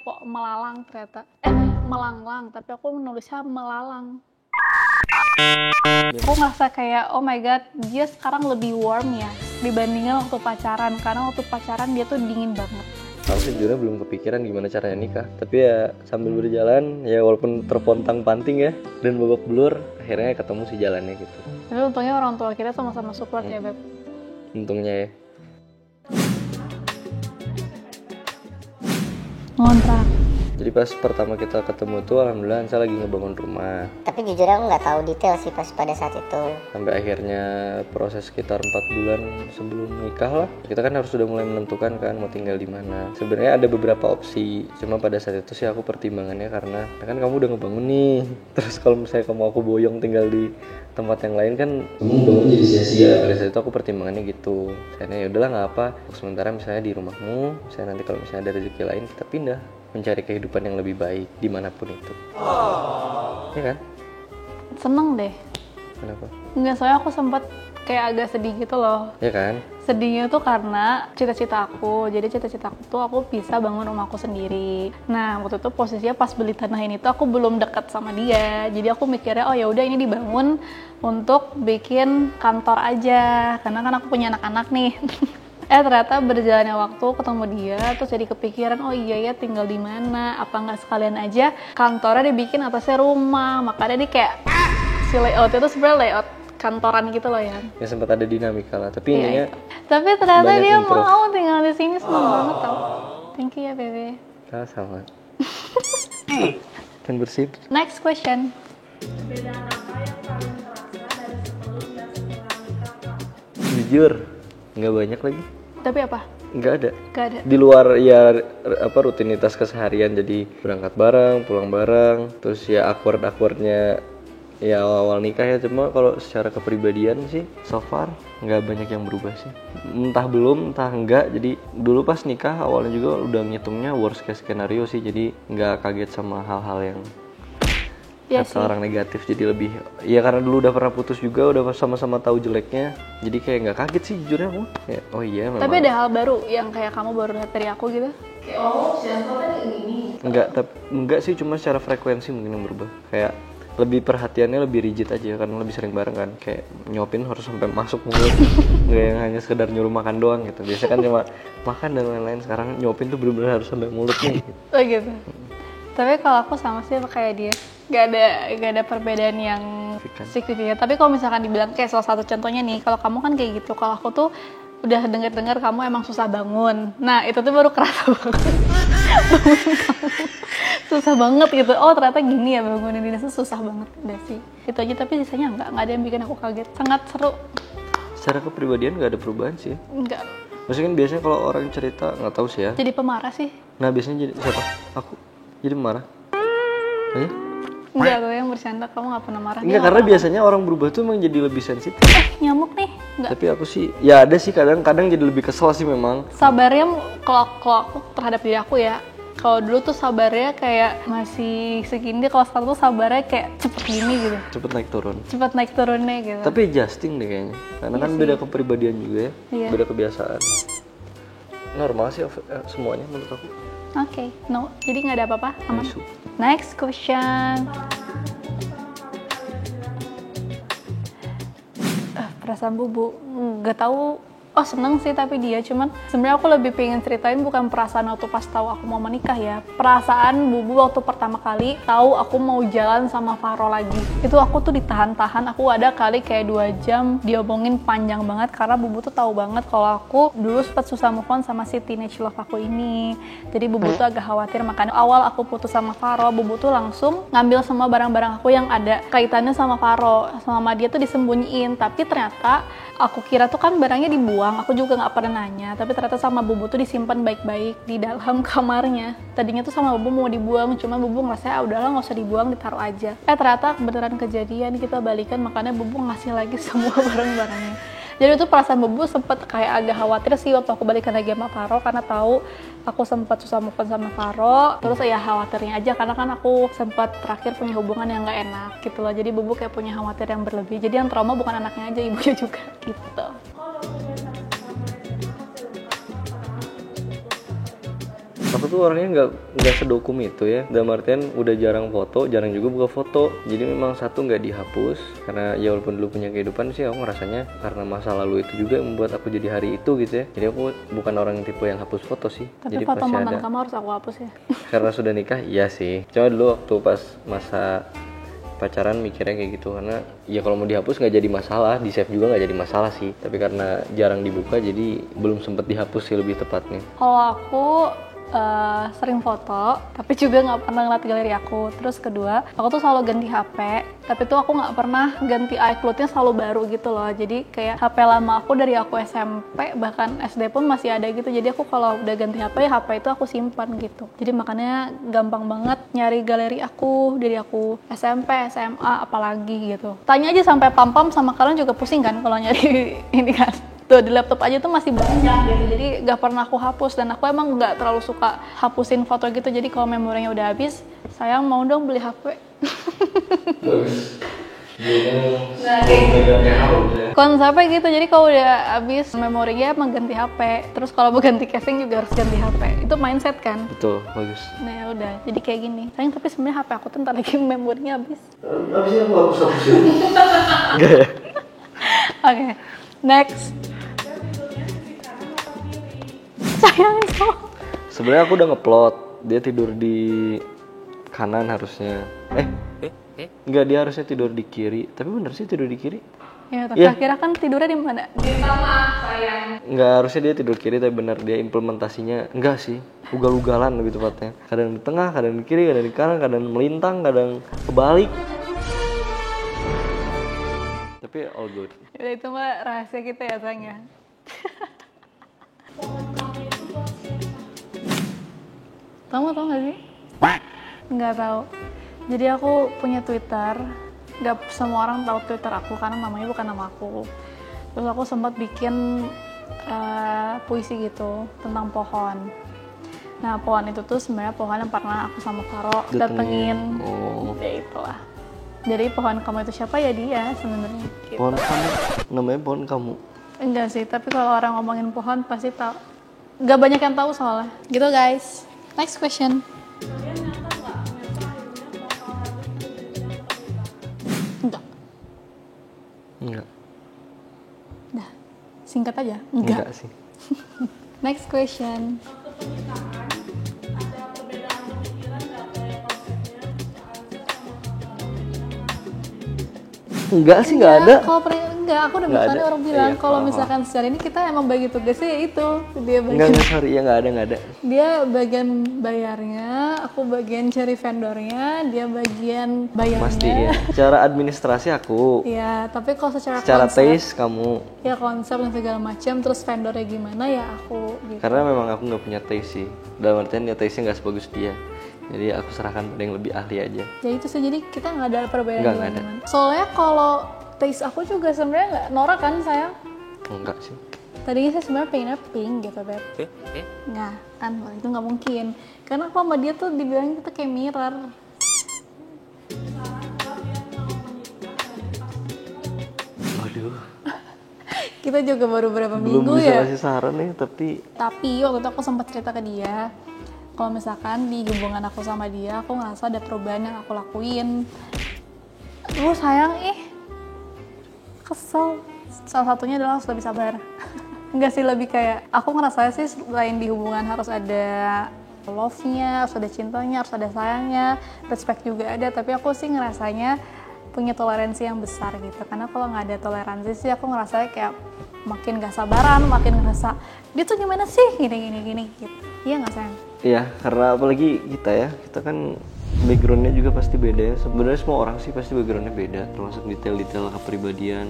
kok melalang ternyata. Melanglang, tapi aku menulisnya melalang. Aku ngerasa kayak, oh my god, dia sekarang lebih warm ya dibandingin waktu pacaran. Karena waktu pacaran dia tuh dingin banget. Aku sejujurnya belum kepikiran gimana caranya nikah. Tapi ya sambil berjalan, ya walaupun terpontang-panting ya, dan babak belur, akhirnya ketemu si jalannya gitu. Tapi untungnya orang tua kita sama-sama support ya, Beb. Untungnya ya. Ngontrak. Jadi pas pertama kita ketemu tuh alhamdulillah saya lagi ngebangun rumah. Tapi jujur aku nggak tahu detail sih pas pada saat itu. Sampai akhirnya proses sekitar 4 bulan sebelum nikah lah. Kita kan harus sudah mulai menentukan kan mau tinggal di mana. Sebenarnya ada beberapa opsi. Cuma pada saat itu sih aku pertimbangannya karena kan kamu udah ngebangun nih. Terus kalau misalnya kamu aku boyong tinggal di tempat yang lain kan kamu bangun jadi sia-sia. Pada saat itu aku pertimbangannya gitu. Saya ya udahlah nggak apa. Sementara misalnya di rumahmu, saya nanti kalau misalnya ada rezeki lain kita pindah mencari kehidupan yang lebih baik dimanapun itu. Ya kan? Seneng deh. Kenapa? Enggak, soalnya aku sempat kayak agak sedih gitu loh. Ya kan? Sedihnya tuh karena cita-cita aku. Jadi cita-cita aku tuh aku bisa bangun rumahku sendiri. Nah, waktu itu posisinya pas beli tanah ini tuh aku belum dekat sama dia. Jadi aku mikirnya, oh ya udah ini dibangun untuk bikin kantor aja. Karena kan aku punya anak-anak nih. Ternyata berjalannya waktu ketemu dia, terus jadi kepikiran, oh iya ya tinggal di mana? Apa nggak sekalian aja kantornya dibikin atasnya rumah? Makanya dia kayak si layoutnya tuh sebenarnya layout kantoran gitu loh ya. Ya sempat ada dinamika lah, tapi intinya tapi ternyata dia improve. mau tinggal di sini, seneng banget tau. Thank you ya Bebe. Sama. Kan bersih. Next question. Jujur, nggak banyak lagi. Tapi apa? Nggak ada. Gak ada. Di luar ya rutinitas keseharian, jadi berangkat bareng, pulang bareng, terus ya awkwardnya ya awal nikah ya. Cuma kalau secara kepribadian sih so far nggak banyak yang berubah sih. Entah belum, entah enggak. Jadi dulu pas nikah awalnya juga udah ngitungnya worst case skenario sih, jadi nggak kaget sama hal-hal yang kata orang negatif. Jadi lebih ya karena dulu udah pernah putus juga, udah sama-sama tahu jeleknya, jadi kayak nggak kaget sih jujurnya aku ya, oh iya memang. Tapi ada hal baru yang kayak kamu baru lihat dari aku gitu? Oh, si Anto kan gini. Enggak sih, cuma secara frekuensi mungkin yang berubah. Kayak lebih perhatiannya lebih rigid aja karena lebih sering bareng kan. Kayak nyuapin harus sampai masuk mulut. Nggak yang hanya sekedar nyuruh makan doang gitu. Biasanya kan cuma makan dan lain-lain, sekarang nyuapin tuh benar-benar harus sampai mulutnya gitu. Oh gitu. Tapi kalau aku sama sih kayak dia, gak ada perbedaan yang signifikan. Tapi kalau misalkan dibilang kayak salah satu contohnya nih, kalau kamu kan kayak gitu, kalau aku tuh udah dengar kamu emang susah bangun. Nah itu tuh baru kerasa banget. Susah banget gitu. Oh ternyata gini ya bangunin diri tuh susah banget. Udah sih itu aja, tapi sisanya enggak ada yang bikin aku kaget. Sangat seru. Secara kepribadian nggak ada perubahan sih. Enggak. Maksudnya kan biasanya kalau orang cerita nggak tahu sih ya. Jadi pemarah sih. Nah biasanya jadi siapa? Aku jadi marah. Ya? Enggak, gue yang bercanda, kamu gak pernah marah. Enggak, karena biasanya orang berubah tuh emang jadi lebih sensitif. Nyamuk nih. Enggak. Tapi aku sih, ya ada sih kadang-kadang jadi lebih kesel sih memang. Sabarnya kalau aku terhadap diri aku ya, kalau dulu tuh sabarnya kayak masih segini, kalau sekarang tuh sabarnya kayak cepet gini gitu. Cepet naik turun. Cepet naik turunnya gitu. Tapi adjusting deh kayaknya. Karena kan beda kepribadian juga ya, beda kebiasaan. Normal sih semuanya menurut aku. Oke, no. Jadi nggak ada apa-apa, aman. Isu. Next question. Perasaan Bubu, nggak tahu. Oh seneng sih tapi dia, cuman sebenarnya aku lebih pengen ceritain bukan perasaan waktu pas tahu aku mau menikah ya. Perasaan Bubu waktu pertama kali tahu aku mau jalan sama Faro lagi. Itu aku tuh ditahan-tahan, aku ada kali kayak 2 jam diomongin panjang banget karena Bubu tuh tahu banget kalau aku dulu sempat susah move on sama si teenage love aku ini. Jadi Bubu tuh agak khawatir, makanya awal aku putus sama Faro, Bubu tuh langsung ngambil semua barang-barang aku yang ada kaitannya sama Faro. Sama dia tuh disembunyiin, tapi ternyata aku kira tuh kan barangnya dibuang. Aku juga nggak pernah nanya, tapi ternyata sama Bubu tuh disimpan baik-baik di dalam kamarnya. Tadinya tuh sama Bubu mau dibuang, cuma Bubu ngerasa udahlah nggak usah dibuang, ditaruh aja. Ternyata beneran kejadian, kita balikan, makanya Bubu ngasih lagi semua barang-barangnya. Jadi itu perasaan Bubu sempet kayak agak khawatir sih waktu aku balikan lagi sama Faro, karena tahu aku sempat susah move on sama Faro. Terus ya khawatirnya aja karena kan aku sempat terakhir punya hubungan yang nggak enak gitu loh. Jadi Bubu kayak punya khawatir yang berlebih. Jadi yang trauma bukan anaknya aja, ibunya juga gitu. Aku aku tuh orangnya nggak sedokum itu ya. Dalam artian udah jarang foto, jarang juga buka foto. Jadi memang satu nggak dihapus karena ya walaupun dulu punya kehidupan sih aku ngerasanya karena masa lalu itu juga yang membuat aku jadi hari itu gitu ya. Jadi aku bukan orang tipe yang hapus foto sih. Tapi Jadi foto pasti mantan ada. kamu harus aku hapus ya. Karena sudah nikah, iya sih. Cuma dulu waktu pas masa pacaran mikirnya kayak gitu karena ya kalau mau dihapus nggak jadi masalah, di save juga nggak jadi masalah sih. Tapi karena jarang dibuka jadi belum sempet dihapus sih lebih tepatnya. Kalau aku sering foto, tapi juga nggak pernah ngeliat galeri aku. Terus kedua, aku tuh selalu ganti HP, tapi tuh aku nggak pernah ganti iCloud-nya selalu baru gitu loh. Jadi kayak HP lama aku dari aku SMP, bahkan SD pun masih ada gitu. Jadi aku kalau udah ganti HP itu aku simpan gitu. Jadi makanya gampang banget nyari galeri aku dari aku SMP, SMA, apalagi gitu. Tanya aja sampai pam-pam sama kalian juga pusing kan kalau nyari ini kan. Tuh di laptop aja tuh masih banyak gitu, jadi gak pernah aku hapus. Dan aku emang gak terlalu suka hapusin foto gitu, jadi kalau memorinya udah habis, sayang mau dong beli HP. Bagus. Nah, konsepnya gitu, jadi kalau udah habis memorinya emang ganti HP. Terus kalau mau ganti casing juga harus ganti HP. Itu mindset kan? Betul, bagus. Nah ya udah, jadi kayak gini. Sayang tapi sebenarnya HP aku tuh ntar lagi memorinya habis. Habisnya aku hapus-hapusin. Enggak ya? Oke, next. Sayang itu. Sebenarnya aku udah ngeplot, dia tidur di kanan harusnya. Enggak, dia harusnya tidur di kiri. Tapi bener sih tidur di kiri. Ya, tapi akhirnya kan tidurnya di mana? Di sama, sayang. Enggak, harusnya dia tidur kiri tapi benar dia implementasinya enggak sih. Ugal-ugalan lebih tepatnya. Kadang di tengah, kadang di kiri, kadang di kanan, kadang melintang, kadang kebalik. Tapi all good. Ya, itu mah rahasia kita ya, sayang ya. Kamu tau gak sih? Nggak tahu. Jadi aku punya Twitter. Nggak semua orang tahu Twitter aku karena namanya bukan nama aku. Terus aku sempat bikin puisi gitu tentang pohon. Nah pohon itu tuh sebenarnya pohon yang pernah aku sama Karo datengin. Oh. Ya itulah. Jadi pohon kamu itu siapa ya dia sebenarnya. Gitu. Pohon kamu, namanya pohon kamu. Enggak sih, tapi kalau orang ngomongin pohon pasti tahu. Nggak banyak yang tahu soalnya. Gitu guys. Next question. Enggak. Dah, singkat aja. Enggak. Sih. Next question. Enggak sih, enggak ada. Kalau enggak, aku udah Nggak misalnya ada. orang bilang Iya, kalau paham. misalkan secara ini kita emang bagi tugasnya ya itu dia Enggak, bagian sorry, ya enggak ada. dia bagian bayarnya, aku bagian cari vendornya, dia bagian bayarnya. Pasti ya. Secara administrasi aku, Iya, tapi kalau secara konsep, taste kamu. ya konsep dan segala macam, terus vendornya gimana ya aku gitu. Karena memang aku nggak punya taste sih. Dalam artian ya taste-nya nggak sebagus dia. Jadi aku serahkan pada yang lebih ahli aja. Ya itu sih, jadi kita nggak ada perbedaan Nggak ada. gimana. Soalnya kalau taste aku juga sebenarnya nggak norak kan sayang. Enggak sih. Tadinya saya sebenarnya pengennya pink gitu beb. Nggak kan, itu nggak mungkin. Karena aku sama dia tuh dibilang kita kayak mirror. Waduh. Kita juga baru berapa Belum minggu bisa ya. kasih saran nih, tapi Tapi waktu itu aku sempat cerita ke dia, kalau misalkan di hubungan aku sama dia, aku ngerasa ada perubahan yang aku lakuin. Lu sayang kesel. Salah satunya adalah harus lebih sabar. Enggak sih, lebih kayak aku ngerasa sih selain di hubungan harus ada love-nya, harus ada cintanya, harus ada sayangnya, respect juga ada. Tapi aku sih ngerasanya punya toleransi yang besar gitu. Karena kalau nggak ada toleransi sih aku ngerasa kayak makin gak sabaran, makin ngerasa dia tuh gimana sih gini gitu. Iya nggak sayang? iya, karena apalagi kita kan backgroundnya juga pasti beda ya. Sebenarnya semua orang sih pasti backgroundnya beda, termasuk detail-detail kepribadian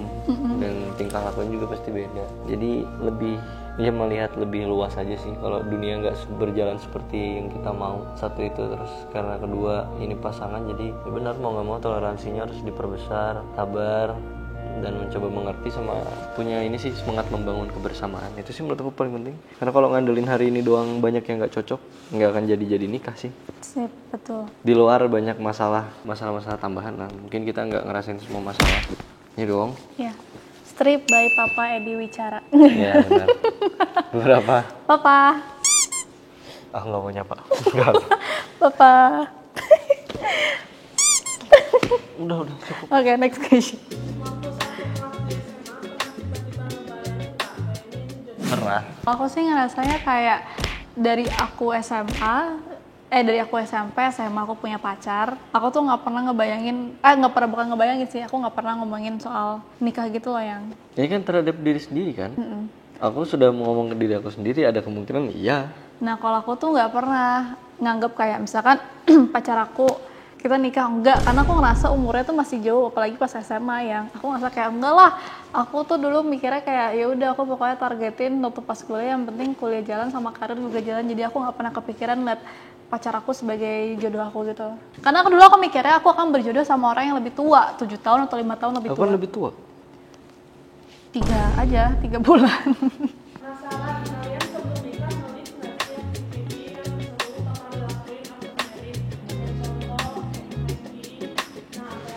dan tingkah lakunya juga pasti beda. Jadi lebih melihat lebih luas aja sih kalau dunia nggak berjalan seperti yang kita mau. Satu itu, terus karena kedua ini pasangan, jadi ya benar mau nggak mau toleransinya harus diperbesar, sabar dan mencoba mengerti sama punya ini sih semangat membangun kebersamaan. Itu sih menurut aku paling penting. Karena kalau ngandelin hari ini doang banyak yang nggak cocok, nggak akan jadi nikah sih. Sip, betul. Di luar banyak masalah tambahan lah. Mungkin kita nggak ngerasain semua masalah. Ini doang. Ya. Strip by Papa Edi Wicara. Iya benar. Berapa? Papa. Ah, nggak mau nyapa. Enggak. Papa. Udah cukup. Oke, next question. Pernah. Aku sih ngerasanya kayak dari aku SMP, SMA aku punya pacar. Aku tuh nggak pernah bukan ngebayangin sih. Aku nggak pernah ngomongin soal nikah gitu loh yang. Ini kan terhadap diri sendiri kan. Aku sudah mau ngomong ke diri aku sendiri, ada kemungkinan iya. Nah kalau aku tuh nggak pernah nganggap kayak misalkan pacar aku kita nikah, enggak, karena aku ngerasa umurnya tuh masih jauh, apalagi pas SMA yang aku ngerasa kayak enggak lah. Aku tuh dulu mikirnya kayak ya udah aku pokoknya targetin waktu pas kuliah, yang penting kuliah jalan sama karir juga jalan. Jadi aku nggak pernah kepikiran liat pacar aku sebagai jodoh aku gitu. Karena dulu aku mikirnya aku akan berjodoh sama orang yang lebih tua, 7 tahun atau 5 tahun lebih Aku tua. kan lebih tua. 3 bulan.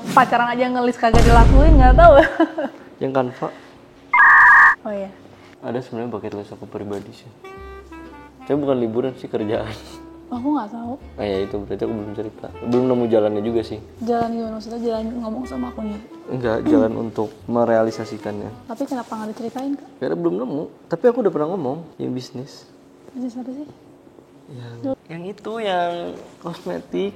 Pacaran aja ngelis kagak dilakuin, nggak tahu. Yang Canva Oh iya. ada sebenarnya bucket list aku pribadi sih. Tapi bukan liburan sih, kerjaan. Aku nggak tahu. Nah ya itu berarti aku belum cerita. Belum nemu jalannya juga sih. Jalan gimana maksudnya? Jalan ngomong sama aku nih. Enggak, jalan untuk merealisasikannya. Tapi kenapa nggak diceritain kak? Karena belum nemu. Tapi aku udah pernah ngomong yang bisnis. Bisnis apa sih? Yang itu yang kosmetik.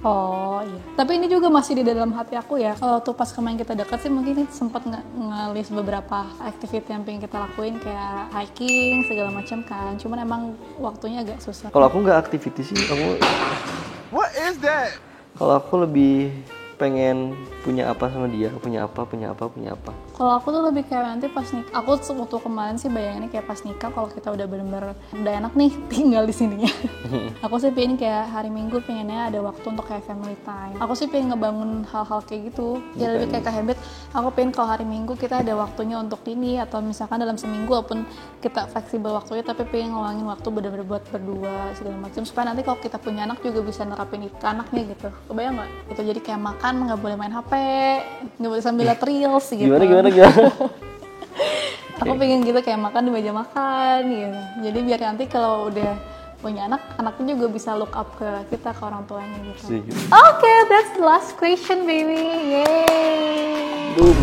Oh iya. Tapi ini juga masih di dalam hati aku ya. Kalau tuh pas kemarin kita dekat sih mungkin sempat ngelis beberapa activity yang pengen kita lakuin kayak hiking segala macam kan. Cuman emang waktunya agak susah. Kalau aku nggak activity sih, aku. What is that? Kalau aku lebih pengen punya apa sama dia, punya apa. Kalau aku tuh lebih kayak nanti pas nikah. Aku waktu kemarin sih bayangannya kayak pas nikah kalau kita udah bener-bener udah enak nih tinggal di sini. Aku sih pengen kayak hari Minggu pengennya ada waktu untuk kayak family time. Aku sih pengen ngebangun hal-hal kayak gitu. Ya lebih kayak habit. Aku pengen kalau hari Minggu kita ada waktunya untuk ini, atau misalkan dalam seminggu walaupun kita fleksibel waktunya tapi pengen ngeluangin waktu bener-bener buat berdua segala macam supaya nanti kalau kita punya anak juga bisa nerapin itu ke anaknya gitu. Kebayang nggak? Gitu jadi kayak makan nggak boleh main HP, nggak boleh sambil liat reels gitu. Gimana? Aku pengen gitu kayak makan di meja makan gitu. Jadi biar nanti kalau udah punya anak, anaknya juga bisa look up ke kita, ke orang tuanya gitu. Oke, that's the last question baby. Yay. Boom.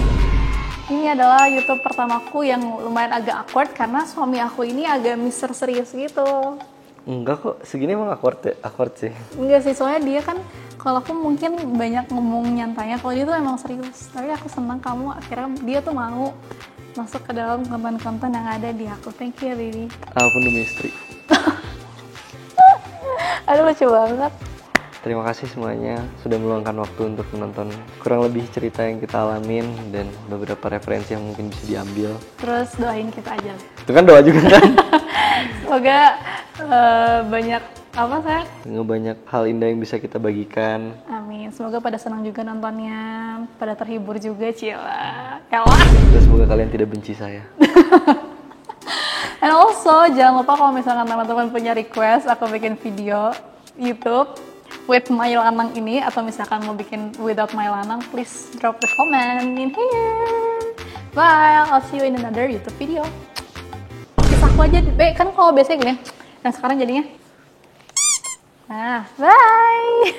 Ini adalah YouTube pertamaku yang lumayan agak awkward karena suami aku ini agak mister serius gitu. Enggak kok, segini emang awkward sih. Enggak sih, soalnya dia kan kalau aku mungkin banyak ngomong nyantanya, kalau dia tuh emang serius. Tapi aku senang kamu akhirnya dia tuh mau masuk ke dalam konten-konten yang ada di aku. Thank you ya baby. Apapun demi istri. Aduh lucu banget. Terima kasih semuanya sudah meluangkan waktu untuk menonton kurang lebih cerita yang kita alamin dan beberapa referensi yang mungkin bisa diambil. Terus doain kita aja. Itu kan doa juga kan? Semoga banyak banyak hal indah yang bisa kita bagikan. Amin. Semoga pada senang juga nontonnya, pada terhibur juga, Cila. Elah. Dan semoga kalian tidak benci saya. And also jangan lupa kalau misalkan teman-teman punya request aku bikin video YouTube with my lanang ini, atau misalkan mau bikin without my lanang, please drop the comment in here. Bye, I'll see you in another YouTube video. Kisahku aja, kan kalau biasanya gini, dan sekarang jadinya, nah, bye.